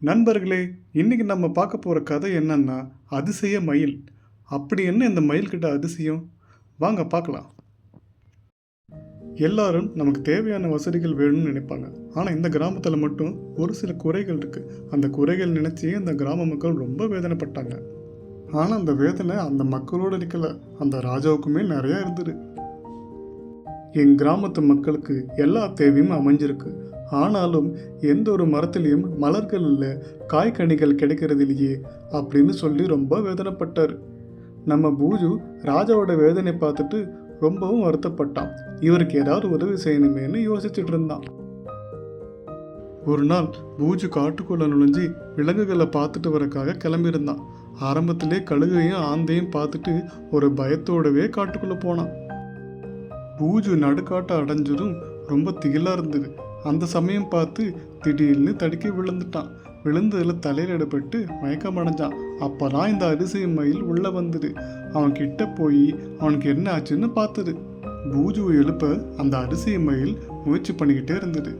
நண்பர்களே, இன்னைக்கு நம்ம பார்க்க போற கதை என்னன்னா, அதிசய மயில். அப்படி என்ன இந்த மயில்கிட்ட அதிசயம்? வாங்க பார்க்கலாம். எல்லாரும் நமக்கு தேவையான வசதிகள் வேணும்னு நினைப்பாங்க. ஆனால் இந்த கிராமத்தில் மட்டும் ஒரு சில குறைகள் இருக்கு. அந்த குறைகள் நினைச்சு அந்த கிராம மக்கள் ரொம்ப வேதனைப்பட்டாங்க. ஆனால் அந்த வேதனை அந்த மக்களோடு நிற்கல, அந்த ராஜாவுக்குமே நிறைய இருந்தது. என் கிராமத்து மக்களுக்கு எல்லா தேவையும் அமைஞ்சிருக்கு. ஆனாலும் எந்த ஒரு மரத்துலேயும் மலர்கள் இல்லை, காய்கனிகள் கிடைக்கிறது இல்லையே அப்படின்னு சொல்லி ரொம்ப வேதனைப்பட்டார். நம்ம பூஜு ராஜாவோட வேதனை பார்த்துட்டு ரொம்பவும் வருத்தப்பட்டான். இவருக்கு ஏதாவது உதவி செய்யணுமேனு யோசிச்சுட்டு இருந்தான். ஒரு நாள் பூஜு காட்டுக்குள்ள நுழைஞ்சி விலங்குகளை பார்த்துட்டு வரக்காக கிளம்பியிருந்தான். ஆரம்பத்திலே கழுகையும் ஆந்தையும் பார்த்துட்டு ஒரு பயத்தோடவே காட்டுக்குள்ளே போனான். பூஜு நடுக்காட்டை அடைஞ்சதும் ரொம்ப திகிலாக இருந்தது. அந்த சமயம் பார்த்து திடீர்னு தடுக்கி விழுந்துட்டான். விழுந்ததில் தலையில் இடப்பட்டு மயக்கம் அடைஞ்சான். அப்போ தான் இந்த அதிசய மயில் உள்ளே வந்தது. அவன் கிட்ட போய் அவனுக்கு என்ன ஆச்சுன்னு பார்த்தது. பூஜுவை எழுப்ப அந்த அதிசய மயில் முயற்சி பண்ணிக்கிட்டே இருந்தது.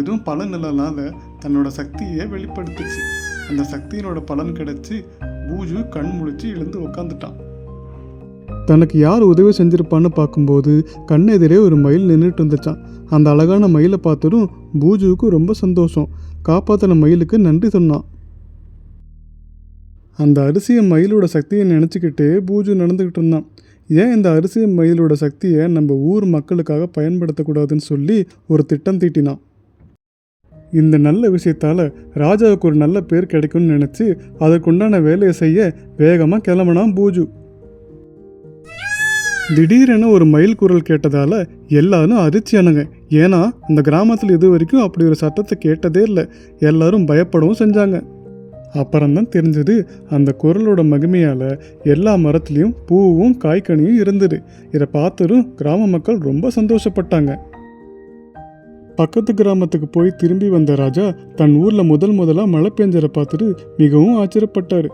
எதுவும் பலன் இல்லைனால தன்னோட சக்தியை வெளிப்படுத்துச்சு. அந்த சக்தியினோட பலன் கிடைச்சி பூஜு கண் முழிச்சு எழுந்து உட்காந்துட்டான். தனக்கு யார் உதவி செஞ்சிருப்பான்னு பார்க்கும்போது கண்ணெதிரே ஒரு மயில் நின்றுட்டு இருந்துச்சான். அந்த அழகான மயிலை பார்த்ததும் பூஜுவுக்கு ரொம்ப சந்தோஷம். காப்பாற்றின மயிலுக்கு நன்றி சொன்னான். அந்த அரிசிய மயிலோட சக்தியை நினச்சிக்கிட்டே பூஜு நடந்துக்கிட்டு இருந்தான். ஏன் இந்த அரிசிய மயிலோட சக்தியை நம்ம ஊர் மக்களுக்காக பயன்படுத்தக்கூடாதுன்னு சொல்லி ஒரு திட்டம் தீட்டினான். இந்த நல்ல விஷயத்தால் ராஜாவுக்கு ஒரு நல்ல பேர் கிடைக்கும்னு நினச்சி அதற்குண்டான வேலையை செய்ய வேகமாக கிளம்புனான் பூஜு. திடீரென ஒரு மயில் குரல் கேட்டதால் எல்லாரும் அதிர்ச்சியானுங்க. ஏன்னா அந்த கிராமத்தில் இது வரைக்கும் அப்படி ஒரு சத்தத்தை கேட்டதே இல்லை. எல்லாரும் பயப்படவும் செஞ்சாங்க. அப்புறம்தான் தெரிஞ்சது அந்த குரலோட மகிமையால் எல்லா மரத்துலேயும் பூவும் காய்கனியும் இருந்தது. இதை பார்த்ததும் கிராம மக்கள் ரொம்ப சந்தோஷப்பட்டாங்க. பக்கத்து கிராமத்துக்கு போய் திரும்பி வந்த ராஜா தன் ஊரில் முதலாக மழை பெஞ்சதை பார்த்துட்டு மிகவும் ஆச்சரியப்பட்டார்.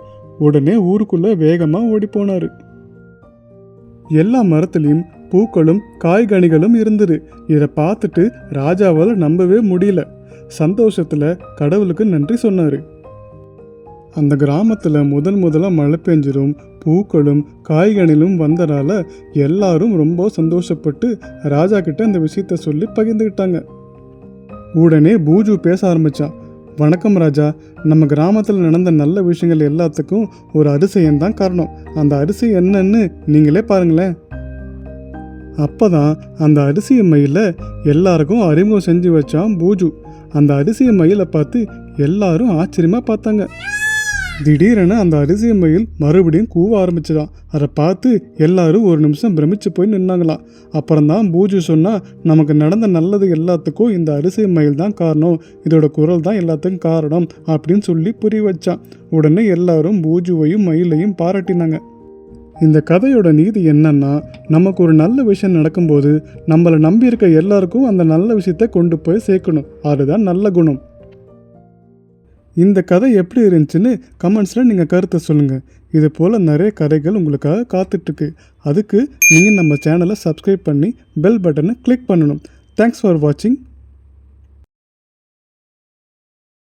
உடனே ஊருக்குள்ளே வேகமாக ஓடி போனார். எல்லா மரத்துலேயும் பூக்களும் காய்கனிகளும் இருந்தது. இதை பார்த்துட்டு ராஜாவால் நம்பவே முடியல. சந்தோஷத்தில் கடவுளுக்கு நன்றி சொன்னார். அந்த கிராமத்தில் முதலாக மழை பெஞ்சதும் பூக்களும் காய்கனிலும் வந்ததால் எல்லாரும் ரொம்ப சந்தோஷப்பட்டு ராஜா கிட்ட அந்த விஷயத்த சொல்லி பகிர்ந்துக்கிட்டாங்க. உடனே பூஜு பேச ஆரம்பித்தான். வணக்கம் ராஜா, நம்ம கிராமத்தில் நடந்த நல்ல விஷயங்கள் எல்லாத்துக்கும் ஒரு அதிசயம்தான் காரணம். அந்த அதிசயம் என்னன்னு நீங்களே பாருங்களேன். அப்போ தான் அந்த அதிசய மயிலை எல்லாருக்கும் அறிமுகம் செஞ்சு வச்சான் பூஜு. அந்த அதிசய மயிலை பார்த்து எல்லாரும் ஆச்சரியமாக பார்த்தாங்க. திடீரென அந்த அதிசய மயில் மறுபடியும் கூவ ஆரம்பிச்சுதான். அதை பார்த்து எல்லாரும் ஒரு நிமிஷம் பிரமிச்சு போய் நின்னாங்களாம். அப்புறம்தான் பூஜு சொன்னால், நமக்கு நடந்த நல்லது எல்லாத்துக்கும் இந்த அதிசய மயில் தான் காரணம், இதோட குரல் தான் எல்லாத்துக்கும் காரணம் அப்படின்னு சொல்லி புரிய வச்சான். உடனே எல்லாரும் பூஜுவையும் மயிலையும் பாராட்டினாங்க. இந்த கதையோட நீதி என்னன்னா, நமக்கு ஒரு நல்ல விஷயம் நடக்கும்போது நம்மளை நம்பியிருக்க எல்லாருக்கும் அந்த நல்ல விஷயத்தை கொண்டு போய் சேர்க்கணும். அதுதான் நல்ல குணம். இந்த கதை எப்படி இருந்துச்சுன்னு கமெண்ட்ஸில் நீங்கள் கருத்தை சொல்லுங்கள். இது போல் நிறைய கதைகள் உங்களுக்காக காத்துட்ருக்கு. அதுக்கு நீங்கள் நம்ம சேனலை சப்ஸ்கிரைப் பண்ணி பெல் பட்டனை கிளிக் பண்ணணும். தேங்க்ஸ் ஃபார் வாட்சிங்.